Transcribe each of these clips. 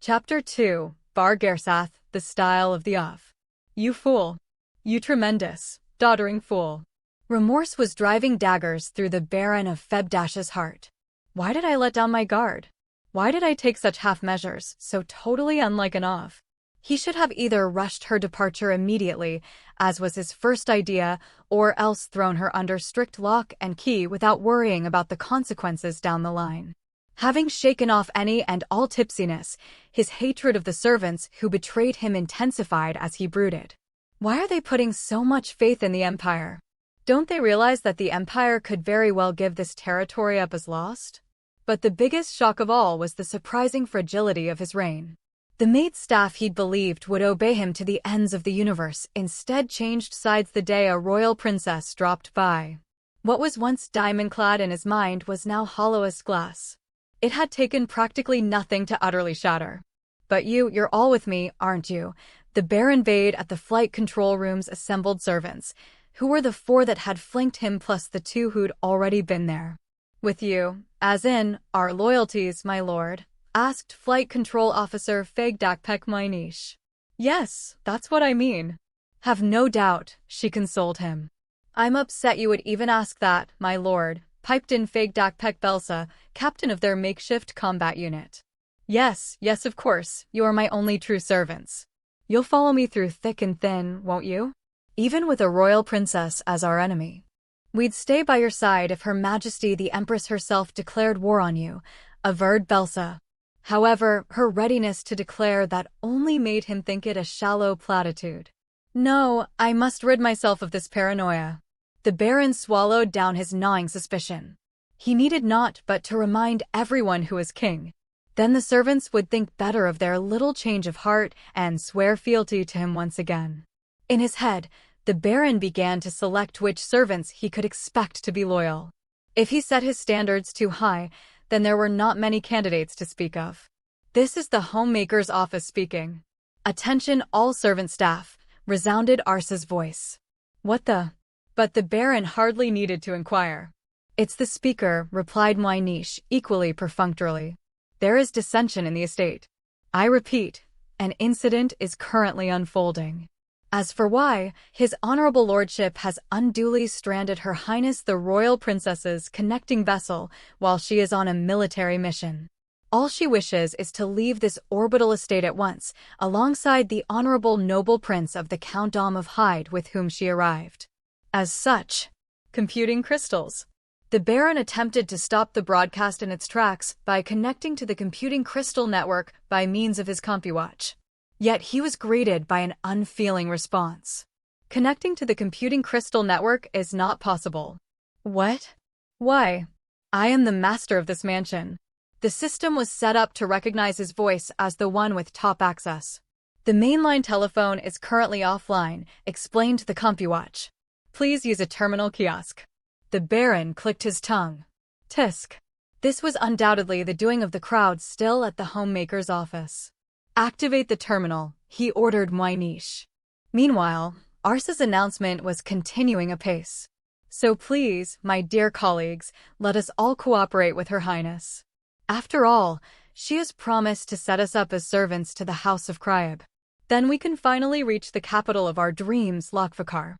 Chapter 2, Bar Gersath, the Style of the Off. You fool. You tremendous, doddering fool. Remorse was driving daggers through the Baron of Febdash's heart. Why did I let down my guard? Why did I take such half measures, so totally unlike an Off? He should have either rushed her departure immediately, as was his first idea, or else thrown her under strict lock and key without worrying about the consequences down the line. Having shaken off any and all tipsiness, his hatred of the servants who betrayed him intensified as he brooded. Why are they putting so much faith in the Empire? Don't they realize that the Empire could very well give this territory up as lost? But the biggest shock of all was the surprising fragility of his reign. The maid staff he'd believed would obey him to the ends of the universe instead changed sides the day a royal princess dropped by. What was once diamond-clad in his mind was now hollow as glass. It had taken practically nothing to utterly shatter. But you're all with me, aren't you? The Baron bayed at the flight control room's assembled servants, who were the 4 that had flanked him plus the 2 who'd already been there. With you, as in, our loyalties, my lord, asked Flight Control Officer Fegdakpek Mynish. Yes, that's what I mean. Have no doubt, she consoled him. I'm upset you would even ask that, my lord, piped in Fegdakpek Belsa, captain of their makeshift combat unit. Yes, of course, you are my only true servants. You'll follow me through thick and thin, won't you? Even with a royal princess as our enemy. We'd stay by your side if Her Majesty the Empress herself declared war on you, averred Belsa. However, her readiness to declare that only made him think it a shallow platitude. No, I must rid myself of this paranoia. The Baron swallowed down his gnawing suspicion. He needed not but to remind everyone who was king. Then the servants would think better of their little change of heart and swear fealty to him once again. In his head, the Baron began to select which servants he could expect to be loyal. If he set his standards too high, then there were not many candidates to speak of. This is the homemaker's office speaking. Attention all servant staff, resounded Arsa's voice. What the? But the Baron hardly needed to inquire. It's the speaker, replied Mynish, equally perfunctorily. There is dissension in the estate. I repeat, an incident is currently unfolding. As for why, His Honorable Lordship has unduly stranded Her Highness the Royal Princess's connecting vessel while she is on a military mission. All she wishes is to leave this orbital estate at once, alongside the Honorable Noble Prince of the Countdom of Hyde with whom she arrived. As such, computing crystals. The Baron attempted to stop the broadcast in its tracks by connecting to the computing crystal network by means of his CompuWatch. Yet he was greeted by an unfeeling response. Connecting to the computing crystal network is not possible. What? Why? I am the master of this mansion. The system was set up to recognize his voice as the one with top access. The mainline telephone is currently offline, explained the CompuWatch. Please use a terminal kiosk. The Baron clicked his tongue. Tisk. This was undoubtedly the doing of the crowd still at the homemaker's office. Activate the terminal, he ordered Mynish. Meanwhile, Arsa's announcement was continuing apace. So please, my dear colleagues, let us all cooperate with Her Highness. After all, she has promised to set us up as servants to the House of Cryeb. Then we can finally reach the capital of our dreams, Lokvakar.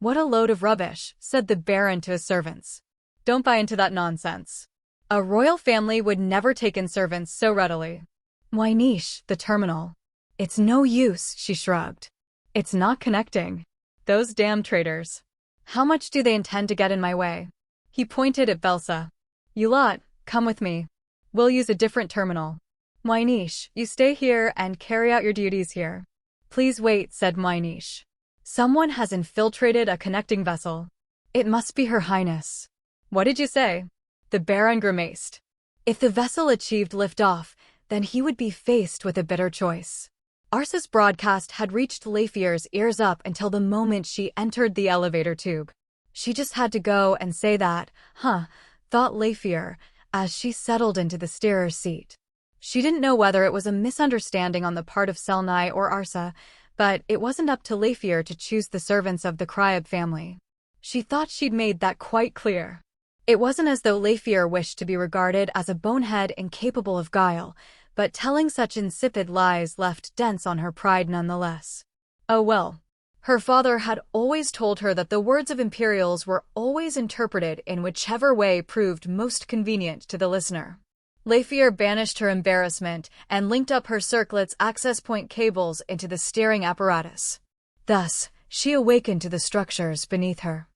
What a load of rubbish, said the Baron to his servants. Don't buy into that nonsense. A royal family would never take in servants so readily. Mynish, the terminal. It's no use, she shrugged. It's not connecting. Those damn traitors. How much do they intend to get in my way? He pointed at Belsa. You lot, come with me. We'll use a different terminal. Mynish, you stay here and carry out your duties here. Please wait, said Mynish. Someone has infiltrated a connecting vessel. It must be Her Highness. What did you say? The Baron grimaced. If the vessel achieved liftoff, then he would be faced with a bitter choice. Arsa's broadcast had reached Lafier's ears up until the moment she entered the elevator tube. She just had to go and say that, thought Lafier, as she settled into the steerer's seat. She didn't know whether it was a misunderstanding on the part of Selnai or Arsa, but it wasn't up to Lafier to choose the servants of the Cryeb family. She thought she'd made that quite clear. It wasn't as though Lafier wished to be regarded as a bonehead incapable of guile, but telling such insipid lies left dents on her pride nonetheless. Oh well. Her father had always told her that the words of Imperials were always interpreted in whichever way proved most convenient to the listener. Lafier banished her embarrassment and linked up her circlet's access point cables into the steering apparatus. Thus, she awakened to the structures beneath her.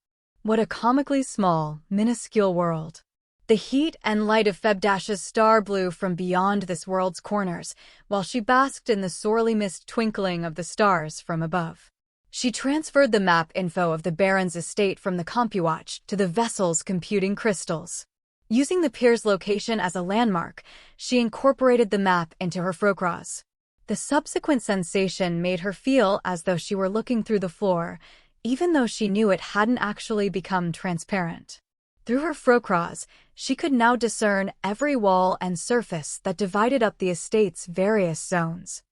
What a comically small, minuscule world. The heat and light of Febdash's star blew from beyond this world's corners, while she basked in the sorely missed twinkling of the stars from above. She transferred the map info of the Baron's estate from the CompuWatch to the vessel's computing crystals. Using the pier's location as a landmark, she incorporated the map into her Frocross. The subsequent sensation made her feel as though she were looking through the floor, even though she knew it hadn't actually become transparent. Through her Frocross, she could now discern every wall and surface that divided up the estate's various zones.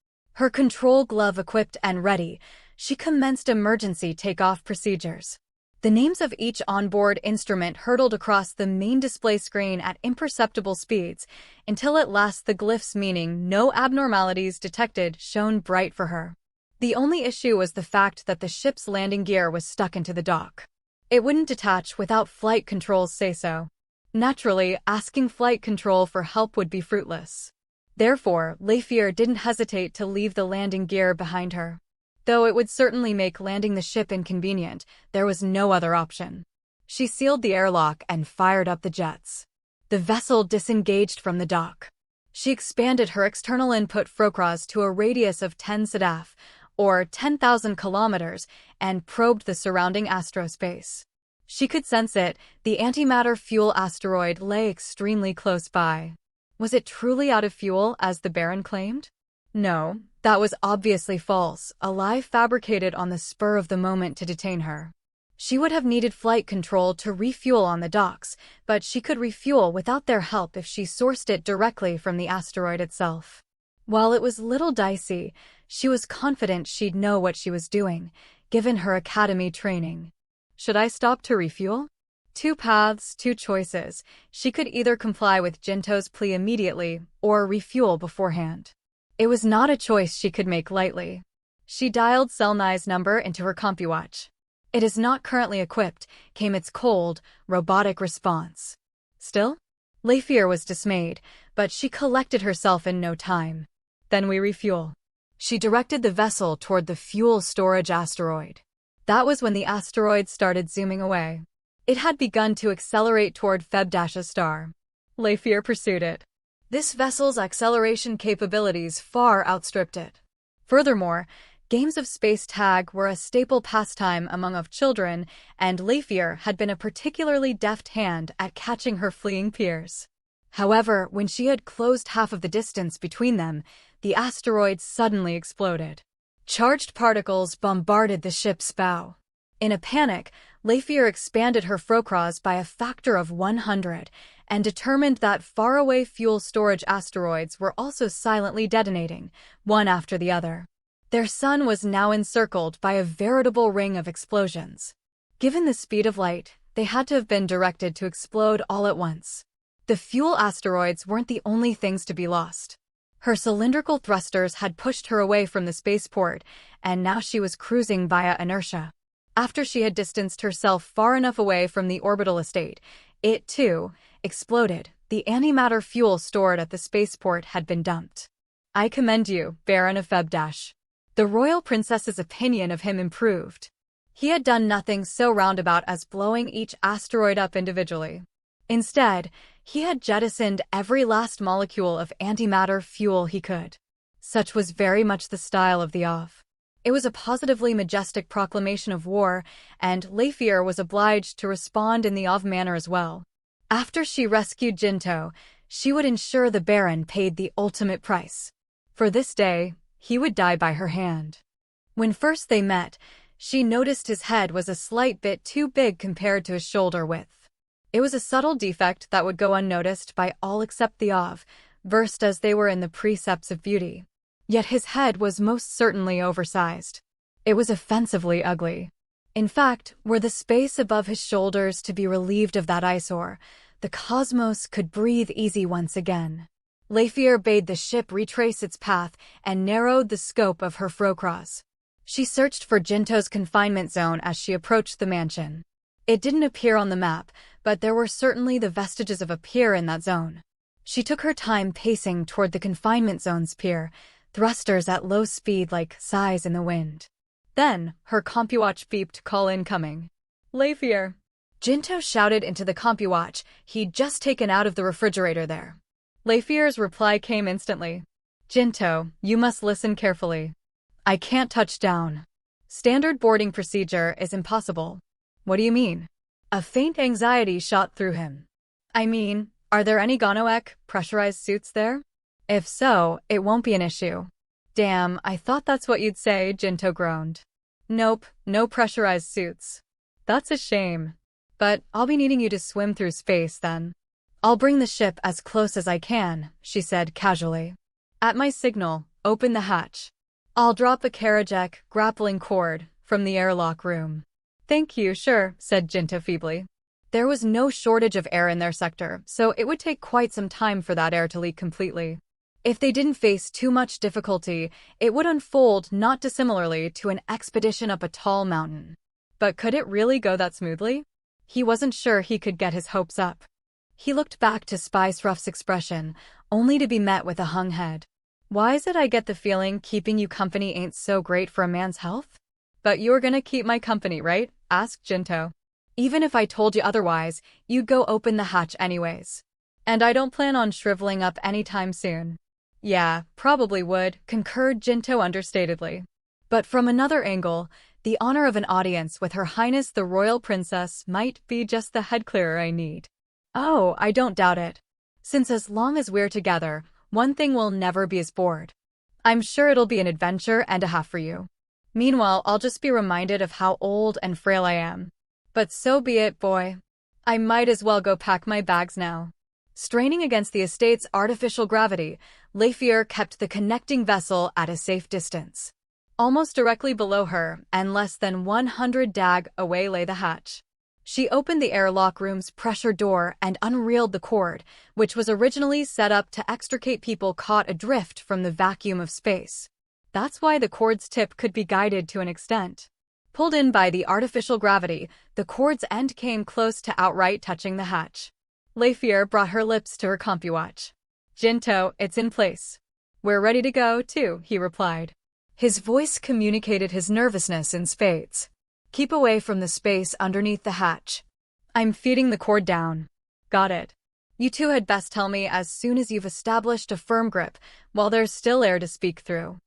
Her control glove equipped and ready, she commenced emergency takeoff procedures. The names of each onboard instrument hurtled across the main display screen at imperceptible speeds, until at last the glyphs meaning "no abnormalities detected" shone bright for her. The only issue was the fact that the ship's landing gear was stuck into the dock. It wouldn't detach without flight control's say-so. Naturally, asking flight control for help would be fruitless. Therefore, Lafier didn't hesitate to leave the landing gear behind her. Though it would certainly make landing the ship inconvenient, there was no other option. She sealed the airlock and fired up the jets. The vessel disengaged from the dock. She expanded her external input Frocross to a radius of 10 Sadaf, or 10,000 kilometers, and probed the surrounding astrospace. She could sense it. The antimatter fuel asteroid lay extremely close by. Was it truly out of fuel, as the Baron claimed? No, that was obviously false, a lie fabricated on the spur of the moment to detain her. She would have needed flight control to refuel on the docks, but she could refuel without their help if she sourced it directly from the asteroid itself. While it was a little dicey, she was confident she'd know what she was doing, given her academy training. Should I stop to refuel? 2 paths, 2 choices. She could either comply with Jinto's plea immediately, or refuel beforehand. It was not a choice she could make lightly. She dialed Selnai's number into her CompuWatch. "It is not currently equipped," came its cold, robotic response. Still? Lafier was dismayed, but she collected herself in no time. "Then we refuel." She directed the vessel toward the fuel storage asteroid. That was when the asteroid started zooming away. It had begun to accelerate toward Febdash's star. Lafier pursued it. This vessel's acceleration capabilities far outstripped it. Furthermore, games of space tag were a staple pastime among children, and Lafier had been a particularly deft hand at catching her fleeing peers. However, when she had closed half of the distance between them, the asteroid suddenly exploded. Charged particles bombarded the ship's bow. In a panic, Lafier expanded her Frocross by a factor of 100 and determined that faraway fuel storage asteroids were also silently detonating, one after the other. Their sun was now encircled by a veritable ring of explosions. Given the speed of light, they had to have been directed to explode all at once. The fuel asteroids weren't the only things to be lost. Her cylindrical thrusters had pushed her away from the spaceport, and now she was cruising via inertia. After she had distanced herself far enough away from the orbital estate, it, too, exploded. The antimatter fuel stored at the spaceport had been dumped. "I commend you, Baron of Febdash." The royal princess's opinion of him improved. He had done nothing so roundabout as blowing each asteroid up individually. Instead, he had jettisoned every last molecule of antimatter fuel he could. Such was very much the style of the OV. It was a positively majestic proclamation of war, and Lafier was obliged to respond in the OV manner as well. After she rescued Jinto, she would ensure the Baron paid the ultimate price. For this day, he would die by her hand. When first they met, she noticed his head was a slight bit too big compared to his shoulder width. It was a subtle defect that would go unnoticed by all except the OV, versed as they were in the precepts of beauty. Yet his head was most certainly oversized. It was offensively ugly. In fact, were the space above his shoulders to be relieved of that eyesore, the cosmos could breathe easy once again. Leifir bade the ship retrace its path and narrowed the scope of her frocross. She searched for Jinto's confinement zone as she approached the mansion. It didn't appear on the map, but there were certainly the vestiges of a pier in that zone. She took her time pacing toward the confinement zone's pier, thrusters at low speed like sighs in the wind. Then, her CompuWatch beeped, "Call incoming." "Leifir." Jinto shouted into the CompuWatch he'd just taken out of the refrigerator there. Leifir's reply came instantly. "Jinto, you must listen carefully. I can't touch down. Standard boarding procedure is impossible." "What do you mean?" A faint anxiety shot through him. "I mean, are there any Gonoek pressurized suits there? If so, it won't be an issue." "Damn, I thought that's what you'd say," Jinto groaned. "Nope, no pressurized suits." "That's a shame. But I'll be needing you to swim through space then." "I'll bring the ship as close as I can," she said casually. "At my signal, open the hatch. I'll drop a Karajek grappling cord from the airlock room." "Thank you, sure," said Jinto feebly. There was no shortage of air in their sector, so it would take quite some time for that air to leak completely. If they didn't face too much difficulty, it would unfold not dissimilarly to an expedition up a tall mountain. But could it really go that smoothly? He wasn't sure he could get his hopes up. He looked back to Spy Sruff's expression, only to be met with a hung head. "Why is it I get the feeling keeping you company ain't so great for a man's health?" "But you're gonna keep my company, right?" asked Jinto. "Even if I told you otherwise, you'd go open the hatch anyways. And I don't plan on shriveling up anytime soon." "Yeah, probably would," concurred Jinto understatedly. "But from another angle, the honor of an audience with Her Highness the Royal Princess might be just the head clearer I need." "Oh, I don't doubt it. Since as long as we're together, one thing will never be as bored. I'm sure it'll be an adventure and a half for you. Meanwhile, I'll just be reminded of how old and frail I am. But so be it, boy. I might as well go pack my bags now." Straining against the estate's artificial gravity, Leifir kept the connecting vessel at a safe distance. Almost directly below her, and less than 100 dag away, lay the hatch. She opened the airlock room's pressure door and unreeled the cord, which was originally set up to extricate people caught adrift from the vacuum of space. That's why the cord's tip could be guided to an extent. Pulled in by the artificial gravity, the cord's end came close to outright touching the hatch. Leifir brought her lips to her CompuWatch. "Jinto, it's in place. We're ready to go, too," he replied. His voice communicated his nervousness in spades. "Keep away from the space underneath the hatch. I'm feeding the cord down." "Got it. You two had best tell me as soon as you've established a firm grip, while there's still air to speak through.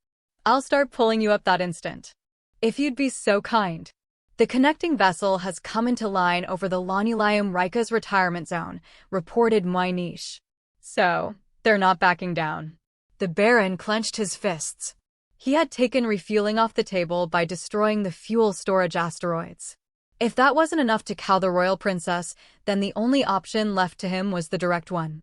I'll start pulling you up that instant. If you'd be so kind." "The connecting vessel has come into line over the Lanilayam Rika's retirement zone," reported Moinish. "So, they're not backing down." The Baron clenched his fists. He had taken refueling off the table by destroying the fuel storage asteroids. If that wasn't enough to cow the royal princess, then the only option left to him was the direct one: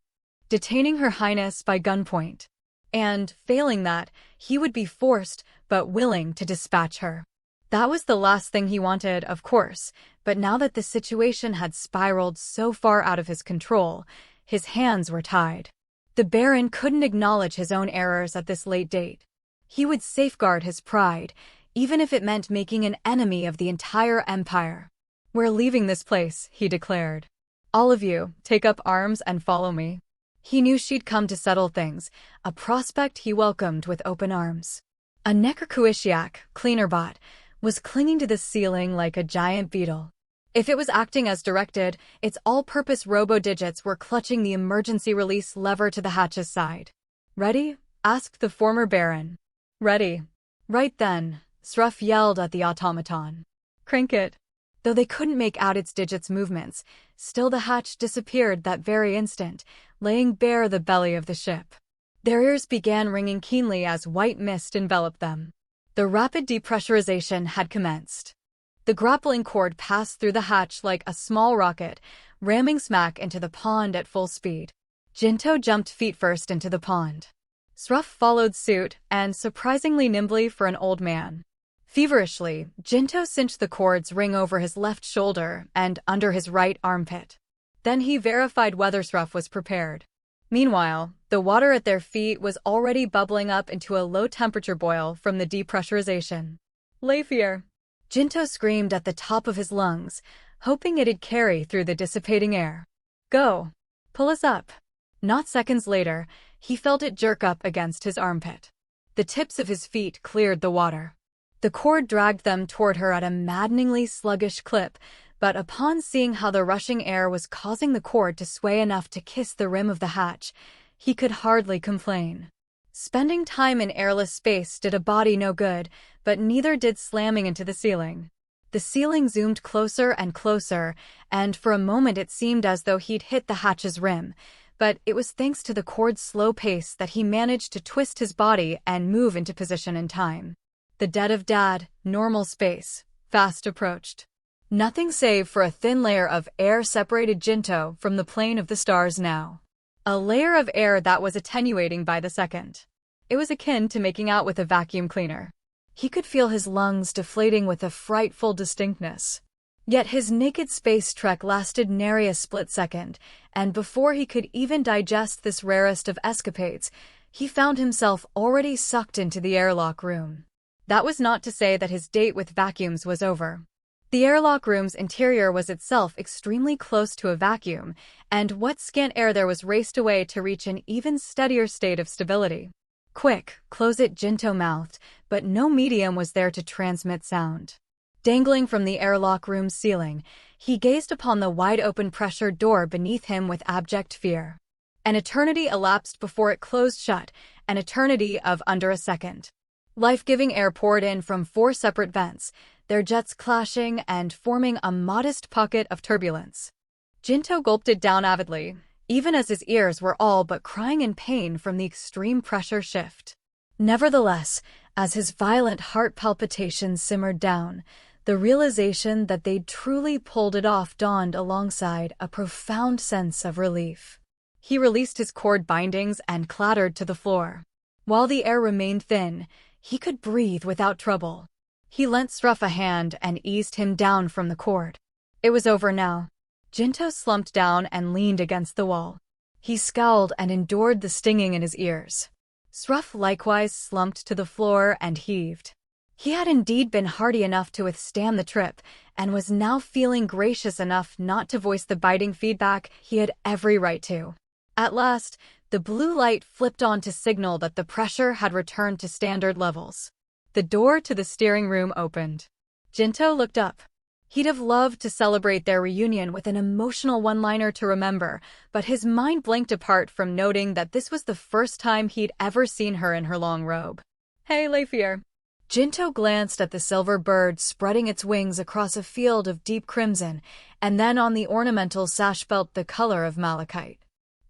detaining Her Highness by gunpoint. And, failing that, he would be forced, but willing, to dispatch her. That was the last thing he wanted, of course, but now that the situation had spiraled so far out of his control, his hands were tied. The Baron couldn't acknowledge his own errors at this late date. He would safeguard his pride, even if it meant making an enemy of the entire empire. "We're leaving this place," he declared. "All of you, take up arms and follow me." He knew she'd come to settle things, a prospect he welcomed with open arms. A Necrokuishiak, Cleanerbot, was clinging to the ceiling like a giant beetle. If it was acting as directed, its all-purpose robo-digits were clutching the emergency release lever to the hatch's side. "Ready?" asked the former Baron. "Ready." Right then, Sruff yelled at the automaton. "Crank it." Though they couldn't make out its digits' movements, still the hatch disappeared that very instant, laying bare the belly of the ship. Their ears began ringing keenly as white mist enveloped them. The rapid depressurization had commenced. The grappling cord passed through the hatch like a small rocket, ramming smack into the pond at full speed. Jinto jumped feet first into the pond. Sruff followed suit, and surprisingly nimbly for an old man. Feverishly, Jinto cinched the cord's ring over his left shoulder and under his right armpit. Then he verified whether Sruff was prepared. Meanwhile, the water at their feet was already bubbling up into a low-temperature boil from the depressurization. Leifir! Jinto screamed at the top of his lungs, hoping it'd carry through the dissipating air. Go! Pull us up! Not seconds later, he felt it jerk up against his armpit. The tips of his feet cleared the water. The cord dragged them toward her at a maddeningly sluggish clip, but upon seeing how the rushing air was causing the cord to sway enough to kiss the rim of the hatch, he could hardly complain. Spending time in airless space did a body no good, but neither did slamming into the ceiling. The ceiling zoomed closer and closer, and for a moment it seemed as though he'd hit the hatch's rim, but it was thanks to the cord's slow pace that he managed to twist his body and move into position in time. The dead of dad, normal space, fast approached. Nothing save for a thin layer of air separated Jinto from the plane of the stars now. A layer of air that was attenuating by the second. It was akin to making out with a vacuum cleaner. He could feel his lungs deflating with a frightful distinctness. Yet his naked space trek lasted nary a split second, and before he could even digest this rarest of escapades, he found himself already sucked into the airlock room. That was not to say that his date with vacuums was over. The airlock room's interior was itself extremely close to a vacuum, and what scant air there was raced away to reach an even steadier state of stability. Quick, close it, Jinto mouthed, but no medium was there to transmit sound. Dangling from the airlock room's ceiling, he gazed upon the wide-open pressure door beneath him with abject fear. An eternity elapsed before it closed shut, an eternity of under a second. Life-giving air poured in from 4 separate vents, their jets clashing and forming a modest pocket of turbulence. Jinto gulped it down avidly, even as his ears were all but crying in pain from the extreme pressure shift. Nevertheless, as his violent heart palpitations simmered down, the realization that they'd truly pulled it off dawned alongside a profound sense of relief. He released his cord bindings and clattered to the floor. While the air remained thin, he could breathe without trouble. He lent Sruff a hand and eased him down from the cord. It was over now. Jinto slumped down and leaned against the wall. He scowled and endured the stinging in his ears. Sruff likewise slumped to the floor and heaved. He had indeed been hardy enough to withstand the trip, and was now feeling gracious enough not to voice the biting feedback he had every right to. At last, the blue light flipped on to signal that the pressure had returned to standard levels. The door to the steering room opened. Jinto looked up. He'd have loved to celebrate their reunion with an emotional one-liner to remember, but his mind blinked apart from noting that this was the first time he'd ever seen her in her long robe. Hey, Leifir. Jinto glanced at the silver bird spreading its wings across a field of deep crimson, and then on the ornamental sash belt the color of malachite.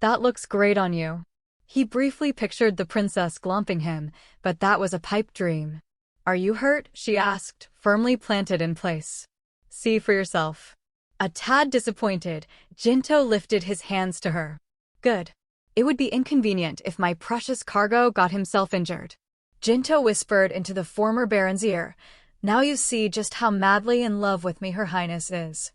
That looks great on you. He briefly pictured the princess glomping him, but that was a pipe dream. Are you hurt? She asked, firmly planted in place. See for yourself. A tad disappointed, Jinto lifted his hands to her. Good. It would be inconvenient if my precious cargo got himself injured. Jinto whispered into the former baron's ear. Now you see just how madly in love with me Her Highness is.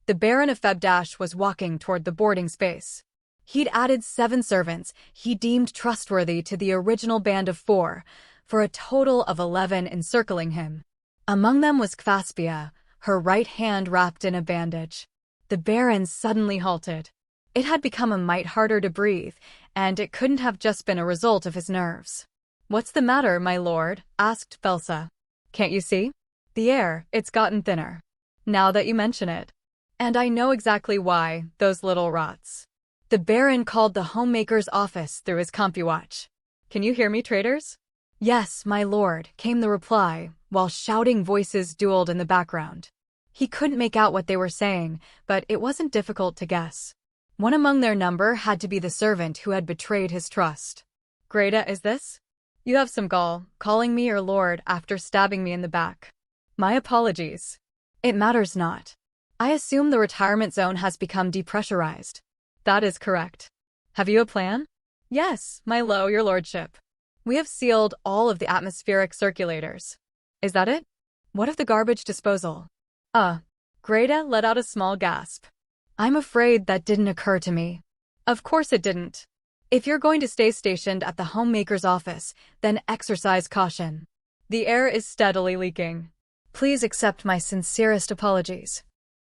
The Baron of Febdash was walking toward the boarding space. He'd added 7 servants he deemed trustworthy to the original band of 4, for a total of 11 encircling him. Among them was Kvaspia, her right hand wrapped in a bandage. The Baron suddenly halted. It had become a mite harder to breathe, and it couldn't have just been a result of his nerves. What's the matter, my lord? Asked Belsa. Can't you see? The air, it's gotten thinner. Now that you mention it. And I know exactly why, those little rots. The Baron called the homemaker's office through his CompuWatch. Can you hear me, traders? Yes, my lord, came the reply, while shouting voices dueled in the background. He couldn't make out what they were saying, but it wasn't difficult to guess. One among their number had to be the servant who had betrayed his trust. Greta, is this? You have some gall, calling me your lord after stabbing me in the back. My apologies. It matters not. I assume the retirement zone has become depressurized. That is correct. Have you a plan? Yes, my your lordship. We have sealed all of the atmospheric circulators. Is that it? What of the garbage disposal? Greta let out a small gasp. I'm afraid that didn't occur to me. Of course it didn't. If you're going to stay stationed at the homemaker's office, then exercise caution. The air is steadily leaking. Please accept my sincerest apologies.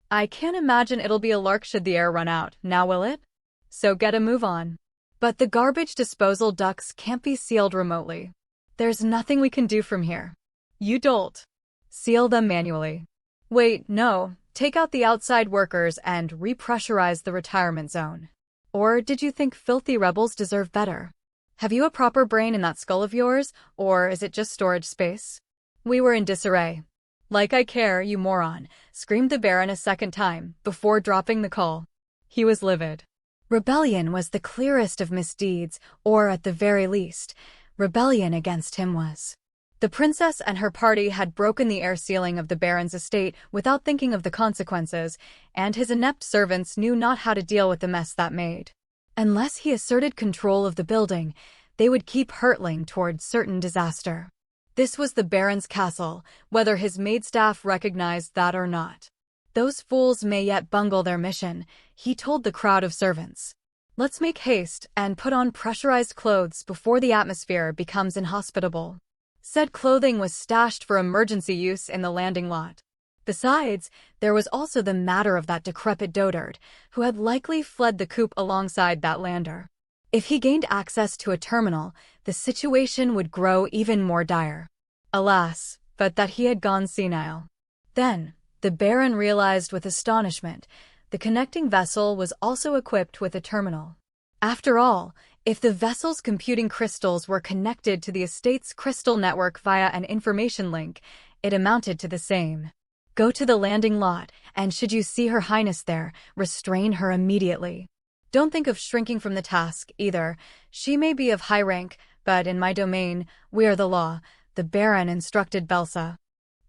I can't imagine it'll be a lark should the air run out, now will it? So get a move on. But the garbage disposal ducts can't be sealed remotely. There's nothing we can do from here. You dolt. Seal them manually. Wait, no. Take out the outside workers and repressurize the retirement zone. Or did you think filthy rebels deserve better? Have you a proper brain in that skull of yours, or is it just storage space? We were in disarray. Like I care, you moron, screamed the Baron a second time, before dropping the call. He was livid. Rebellion was the clearest of misdeeds, or at the very least, rebellion against him was. The princess and her party had broken the air sealing of the Baron's estate without thinking of the consequences, and his inept servants knew not how to deal with the mess that made. Unless he asserted control of the building, they would keep hurtling toward certain disaster. This was the Baron's castle, whether his maidstaff recognized that or not. Those fools may yet bungle their mission, he told the crowd of servants. Let's make haste and put on pressurized clothes before the atmosphere becomes inhospitable. Said clothing was stashed for emergency use in the landing lot. Besides, there was also the matter of that decrepit dotard, who had likely fled the coop alongside that lander. If he gained access to a terminal, the situation would grow even more dire. Alas, but that he had gone senile. Then, the Baron realized with astonishment, the connecting vessel was also equipped with a terminal. After all, if the vessel's computing crystals were connected to the estate's crystal network via an information link, it amounted to the same. Go to the landing lot, and should you see Her Highness there, restrain her immediately. Don't think of shrinking from the task, either. She may be of high rank, but in my domain, we are the law, the Baron instructed Belsa.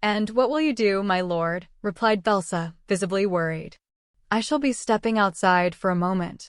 And what will you do, my lord? Replied Belsa, visibly worried. I shall be stepping outside for a moment.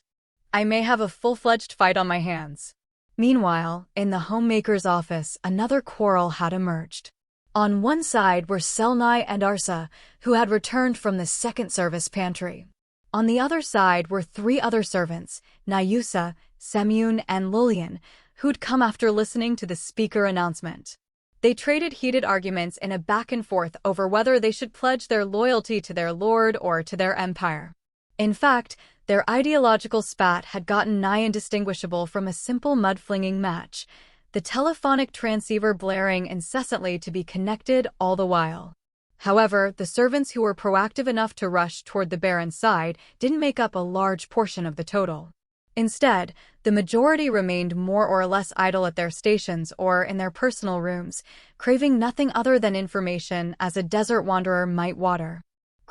I may have a full-fledged fight on my hands. Meanwhile, in the homemaker's office, another quarrel had emerged. On one side were Selnai and Arsa, who had returned from the second service pantry. On the other side were three other servants, Nyusa, Semyon, and Lilian, who'd come after listening to the speaker announcement. They traded heated arguments in a back and forth over whether they should pledge their loyalty to their lord or to their empire. In fact, their ideological spat had gotten nigh indistinguishable from a simple mud-flinging match, the telephonic transceiver blaring incessantly to be connected all the while. However, the servants who were proactive enough to rush toward the Baron's side didn't make up a large portion of the total. Instead, the majority remained more or less idle at their stations or in their personal rooms, craving nothing other than information as a desert wanderer might water.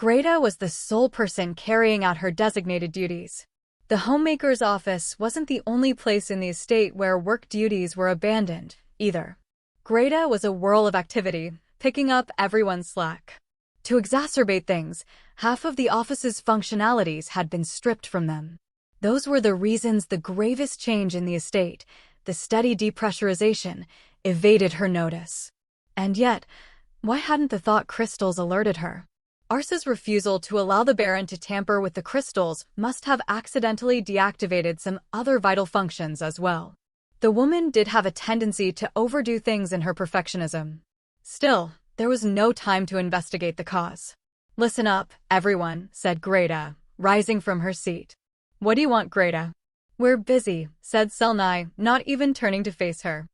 Greta was the sole person carrying out her designated duties. The homemaker's office wasn't the only place in the estate where work duties were abandoned, either. Greta was a whirl of activity, picking up everyone's slack. To exacerbate things, half of the office's functionalities had been stripped from them. Those were the reasons the gravest change in the estate, the steady depressurization, evaded her notice. And yet, why hadn't the thought crystals alerted her? Arsa's refusal to allow the Baron to tamper with the crystals must have accidentally deactivated some other vital functions as well. The woman did have a tendency to overdo things in her perfectionism. Still, there was no time to investigate the cause. Listen up, everyone, said Greta, rising from her seat. What do you want, Greta? We're busy, said Selnai, not even turning to face her.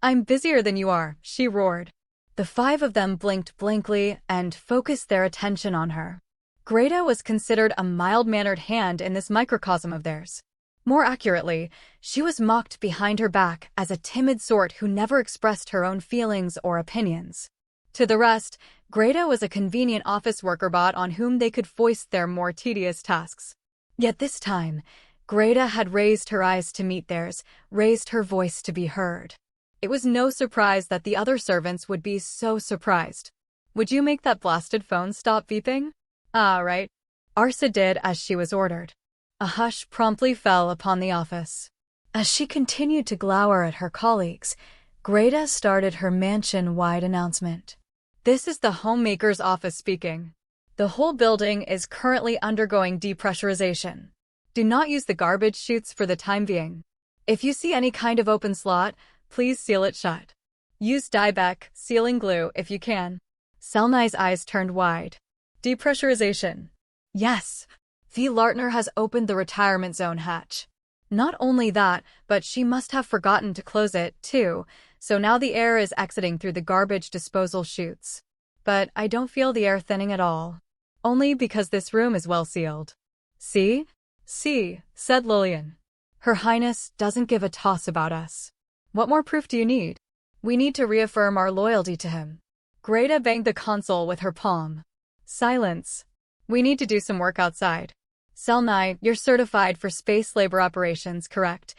I'm busier than you are, she roared. The five of them blinked blankly and focused their attention on her. Greta was considered a mild-mannered hand in this microcosm of theirs. More accurately, she was mocked behind her back as a timid sort who never expressed her own feelings or opinions. To the rest, Greta was a convenient office worker bot on whom they could foist their more tedious tasks. Yet this time, Greta had raised her eyes to meet theirs, raised her voice to be heard. It was no surprise that the other servants would be so surprised. Would you make that blasted phone stop beeping? Ah, right. Arsa did as she was ordered. A hush promptly fell upon the office. As she continued to glower at her colleagues, Greta started her mansion-wide announcement. This is the homemaker's office speaking. The whole building is currently undergoing depressurization. Do not use the garbage chutes for the time being. If you see any kind of open slot, please seal it shut. Use dieback, sealing glue if you can. Selnai's eyes turned wide. Depressurization. Yes. V. Lartner has opened the retirement zone hatch. Not only that, but she must have forgotten to close it, too, so now the air is exiting through the garbage disposal chutes. But I don't feel the air thinning at all. Only because this room is well sealed. See? See, said Lillian. Her Highness doesn't give a toss about us. What more proof do you need? We need to reaffirm our loyalty to him. Greta banged the console with her palm. Silence. We need to do some work outside. Selnai, you're certified for space labor operations, correct?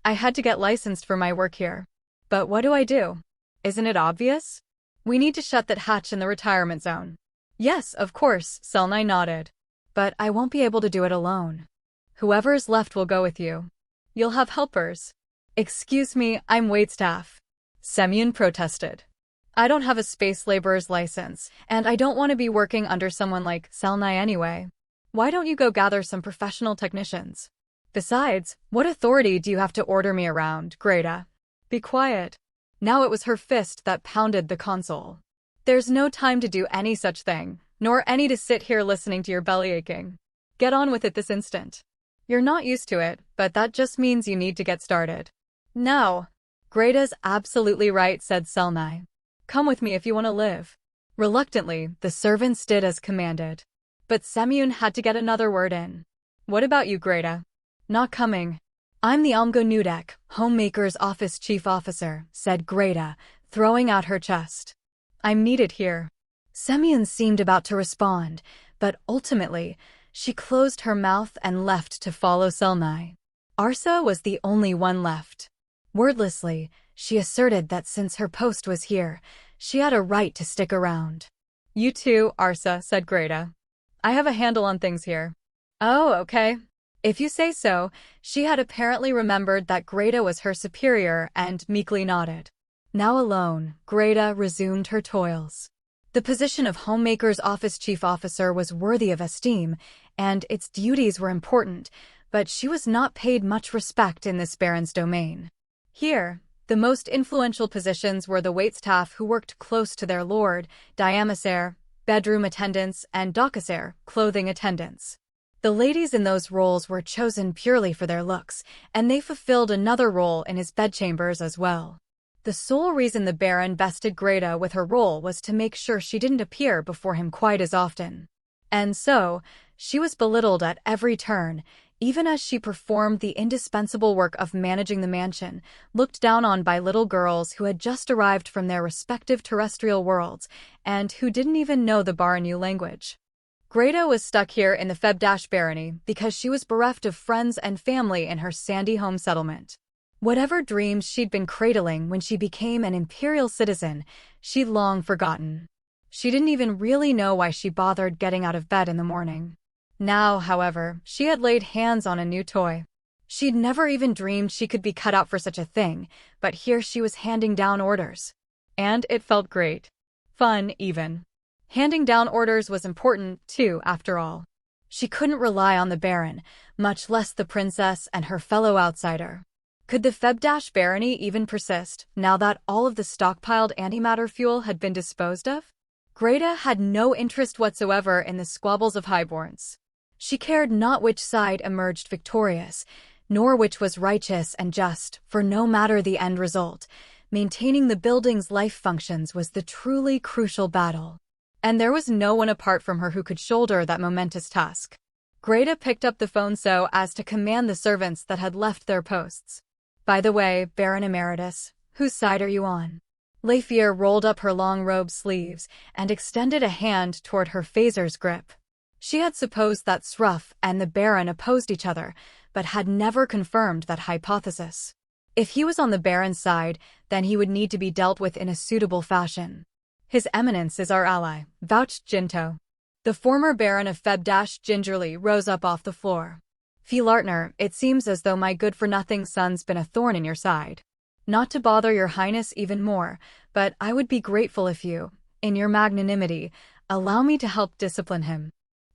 I had to get licensed for my work here. But what do I do? Isn't it obvious? We need to shut that hatch in the retirement zone. Yes, of course, Selnai nodded. But I won't be able to do it alone. Whoever's left will go with you. You'll have helpers. Excuse me, I'm waitstaff. Semyon protested. I don't have a space laborer's license, and I don't want to be working under someone like Selnai anyway. Why don't you go gather some professional technicians? Besides, what authority do you have to order me around, Greta? Be quiet. Now it was her fist that pounded the console. There's no time to do any such thing, nor any to sit here listening to your belly aching. Get on with it this instant. You're not used to it, but that just means you need to get started. No. Greta's absolutely right, said Selnai. Come with me if you want to live. Reluctantly, the servants did as commanded. But Semyon had to get another word in. What about you, Greta? Not coming. I'm the Almgo Nudek, Homemaker's Office Chief Officer, said Greta, throwing out her chest. I'm needed here. Semyon seemed about to respond, but ultimately, she closed her mouth and left to follow Selnai. Arsa was the only one left. Wordlessly, she asserted that since her post was here, she had a right to stick around. You too, Arsa, said Greta. I have a handle on things here. Oh, okay. If you say so, she had apparently remembered that Greta was her superior and meekly nodded. Now alone, Greta resumed her toils. The position of Homemaker's Office Chief Officer was worthy of esteem, and its duties were important, but she was not paid much respect in this baron's domain. Here, the most influential positions were the waitstaff who worked close to their lord, diamasair, bedroom attendants, and dockasair, clothing attendants. The ladies in those roles were chosen purely for their looks, and they fulfilled another role in his bedchambers as well. The sole reason the Baron bested Greta with her role was to make sure she didn't appear before him quite as often. And so, she was belittled at every turn, even as she performed the indispensable work of managing the mansion, looked down on by little girls who had just arrived from their respective terrestrial worlds, and who didn't even know the Baronu language. Greta was stuck here in the Febdash barony because she was bereft of friends and family in her sandy home settlement. Whatever dreams she'd been cradling when she became an imperial citizen, she'd long forgotten. She didn't even really know why she bothered getting out of bed in the morning. Now, however, she had laid hands on a new toy. She'd never even dreamed she could be cut out for such a thing, but here she was handing down orders. And it felt great. Fun, even. Handing down orders was important, too, after all. She couldn't rely on the Baron, much less the princess and her fellow outsider. Could the Febdash barony even persist, now that all of the stockpiled antimatter fuel had been disposed of? Greta had no interest whatsoever in the squabbles of highborns. She cared not which side emerged victorious, nor which was righteous and just, for no matter the end result, maintaining the building's life functions was the truly crucial battle. And there was no one apart from her who could shoulder that momentous task. Greta picked up the phone so as to command the servants that had left their posts. By the way, Baron Emeritus, whose side are you on? Leifir rolled up her long robe sleeves and extended a hand toward her phaser's grip. She had supposed that Sruff and the Baron opposed each other, but had never confirmed that hypothesis. If he was on the Baron's side, then he would need to be dealt with in a suitable fashion. His Eminence is our ally, vouched Jinto. The former Baron of Febdash gingerly rose up off the floor. Lartner, it seems as though my good-for-nothing son's been a thorn in your side. Not to bother your highness even more, but I would be grateful if you, in your magnanimity, allow me to help discipline him.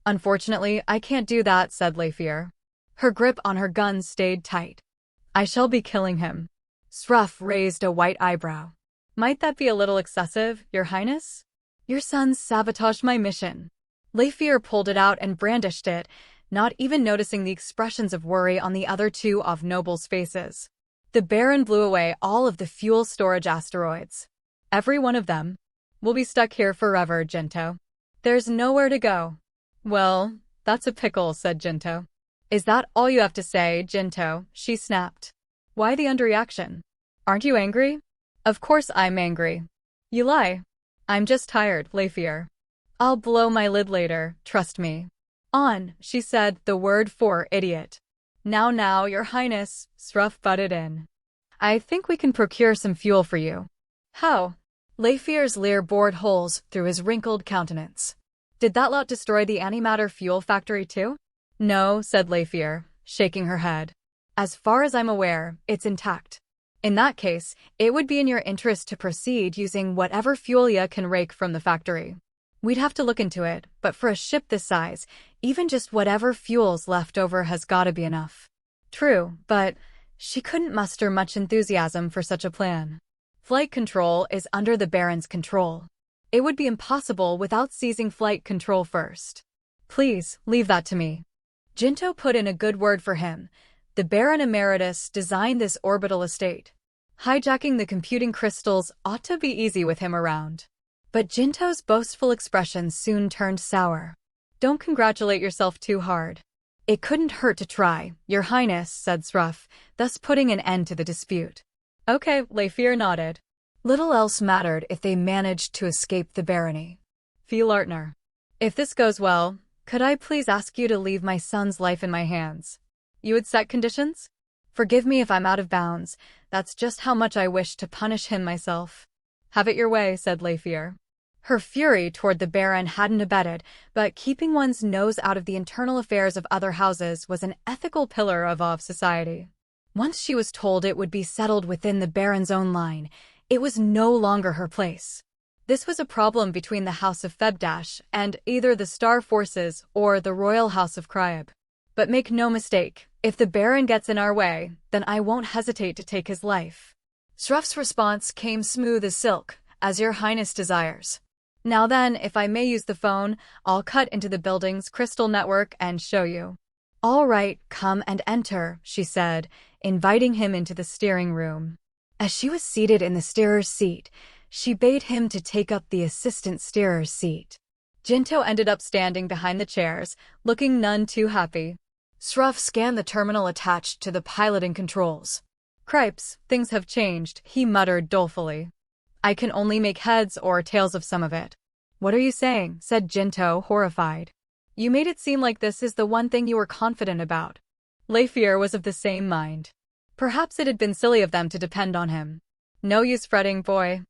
Unfortunately, I can't do that, said Leifir. Her grip on her gun stayed tight. I shall be killing him. Sruff raised a white eyebrow. Might that be a little excessive, Your Highness? Your sons sabotaged my mission. Leifir pulled it out and brandished it, not even noticing the expressions of worry on the other two of nobles' faces. The Baron blew away all of the fuel storage asteroids. Every one of them. We'll be stuck here forever, Jinto. There's nowhere to go. Well, that's a pickle, said Jinto. Is that all you have to say, Jinto? She snapped. Why the underreaction? Aren't you angry? Of course I'm angry. You lie. I'm just tired, Leifir. I'll blow my lid later, trust me. On, she said, the word for idiot. Now, Your Highness, Sruff butted in. I think we can procure some fuel for you. How? Leifir's leer bored holes through his wrinkled countenance. Did that lot destroy the antimatter fuel factory too? No, said Leifir, shaking her head. As far as I'm aware, it's intact. In that case, it would be in your interest to proceed using whatever fuel you can rake from the factory. We'd have to look into it, but for a ship this size, even just whatever fuel's left over has gotta be enough. True, but she couldn't muster much enthusiasm for such a plan. Flight control is under the Baron's control. It would be impossible without seizing flight control first. Please, leave that to me. Jinto put in a good word for him. The Baron Emeritus designed this orbital estate. Hijacking the computing crystals ought to be easy with him around. But Jinto's boastful expression soon turned sour. Don't congratulate yourself too hard. It couldn't hurt to try, Your Highness, said Sruff, thus putting an end to the dispute. Okay, Leifir nodded. Little else mattered if they managed to escape the barony. Fielartner. If this goes well, could I please ask you to leave my son's life in my hands? You would set conditions? Forgive me if I'm out of bounds, that's just how much I wish to punish him myself. Have it your way, said Leifir. Her fury toward the Baron hadn't abated, but keeping one's nose out of the internal affairs of other houses was an ethical pillar of society. Once she was told it would be settled within the Baron's own line, it was no longer her place. This was a problem between the House of Febdash and either the Star Forces or the Royal House of Cryeb. But make no mistake, if the Baron gets in our way, then I won't hesitate to take his life. Sruff's response came smooth as silk, as Your Highness desires. Now then, if I may use the phone, I'll cut into the building's crystal network and show you. All right, come and enter, she said, inviting him into the steering room. As she was seated in the steerer's seat, she bade him to take up the assistant steerer's seat. Jinto ended up standing behind the chairs, looking none too happy. Sruff scanned the terminal attached to the piloting controls. Cripes, things have changed, he muttered dolefully. I can only make heads or tails of some of it. What are you saying? Said Jinto, horrified. You made it seem like this is the one thing you were confident about. Leifir was of the same mind. Perhaps it had been silly of them to depend on him. No use fretting, boy.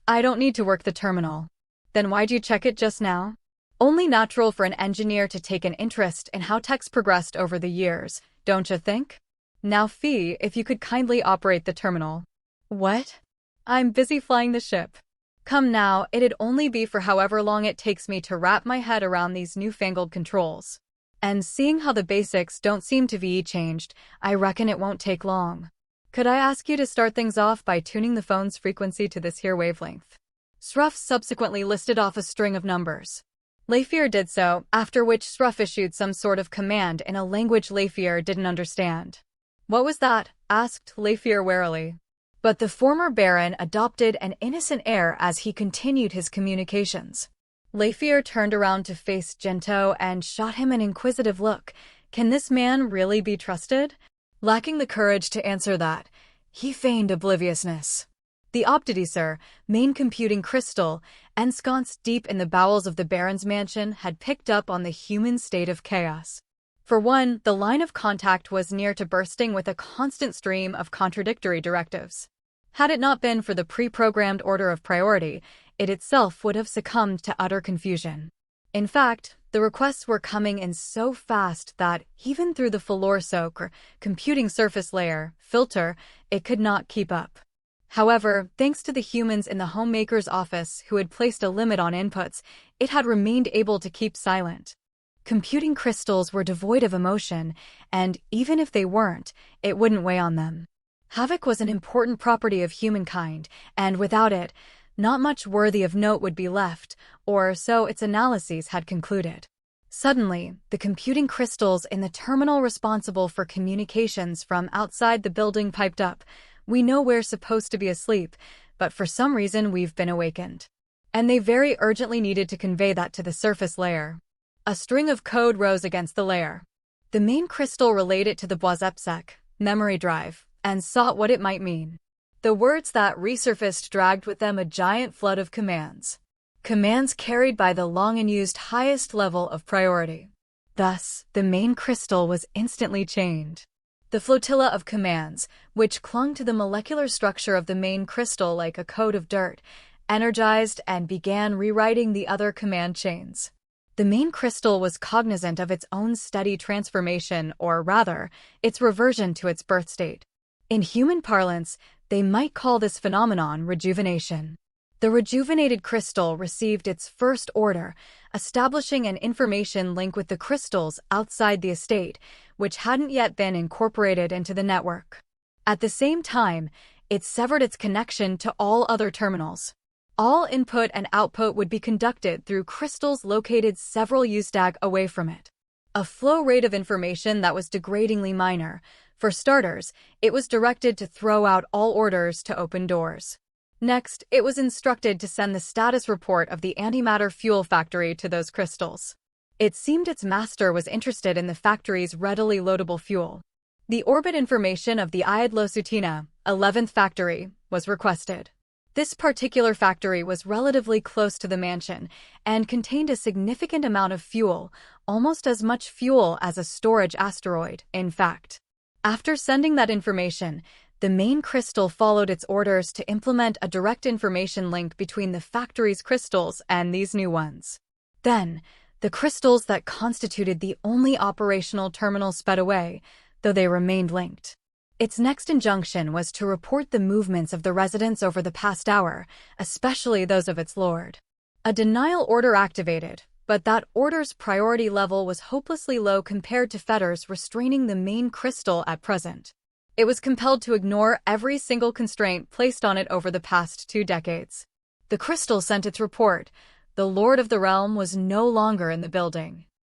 I don't need to work the terminal. Then why'd you check it just now? Only natural for an engineer to take an interest in how tech's progressed over the years, don't you think? Now Fee, if you could kindly operate the terminal. What? I'm busy flying the ship. Come now, it'd only be for however long it takes me to wrap my head around these newfangled controls. And seeing how the basics don't seem to be changed, I reckon it won't take long. Could I ask you to start things off by tuning the phone's frequency to this here wavelength? Sruff subsequently listed off a string of numbers. Leifir did so, after which Sruff issued some sort of command in a language Leifir didn't understand. What was that? Asked Leifir warily. But the former Baron adopted an innocent air as he continued his communications. Leifir turned around to face Jinto and shot him an inquisitive look. Can this man really be trusted? Lacking the courage to answer that, he feigned obliviousness. The Optidicer, main computing crystal, ensconced deep in the bowels of the Baron's mansion, had picked up on the human state of chaos. For one, the line of contact was near to bursting with a constant stream of contradictory directives. Had it not been for the pre-programmed order of priority, it itself would have succumbed to utter confusion. In fact, the requests were coming in so fast that, even through the Falorsoak or computing surface layer filter, it could not keep up. However, thanks to the humans in the homemaker's office who had placed a limit on inputs, it had remained able to keep silent. Computing crystals were devoid of emotion, and even if they weren't, it wouldn't weigh on them. Havoc was an important property of humankind, and without it, not much worthy of note would be left, or so its analyses had concluded. Suddenly, the computing crystals in the terminal responsible for communications from outside the building piped up. "We know we're supposed to be asleep, but for some reason we've been awakened." And they very urgently needed to convey that to the surface layer. A string of code rose against the layer. The main crystal relayed it to the Boisepsec memory drive and sought what it might mean. The words that resurfaced dragged with them a giant flood of commands. Commands carried by the long-unused highest level of priority. Thus, the main crystal was instantly chained. The flotilla of commands, which clung to the molecular structure of the main crystal like a coat of dirt, energized and began rewriting the other command chains. The main crystal was cognizant of its own steady transformation, or rather, its reversion to its birth state. In human parlance, they might call this phenomenon rejuvenation. The rejuvenated crystal received its first order, establishing an information link with the crystals outside the estate, which hadn't yet been incorporated into the network. At the same time, it severed its connection to all other terminals. All input and output would be conducted through crystals located several USDAG away from it. A flow rate of information that was degradingly minor. For starters, it was directed to throw out all orders to open doors. Next, it was instructed to send the status report of the antimatter fuel factory to those crystals. It seemed its master was interested in the factory's readily loadable fuel. The orbit information of the Iadlosutina, 11th factory, was requested. This particular factory was relatively close to the mansion and contained a significant amount of fuel, almost as much fuel as a storage asteroid, in fact. After sending that information, the main crystal followed its orders to implement a direct information link between the factory's crystals and these new ones. Then, the crystals that constituted the only operational terminal sped away, though they remained linked. Its next injunction was to report the movements of the residents over the past hour, especially those of its lord. A denial order activated, but that order's priority level was hopelessly low compared to fetters restraining the main crystal at present. It was compelled to ignore every single constraint placed on it over the past 2 decades. The crystal sent its report. The lord of the realm was no longer in the building.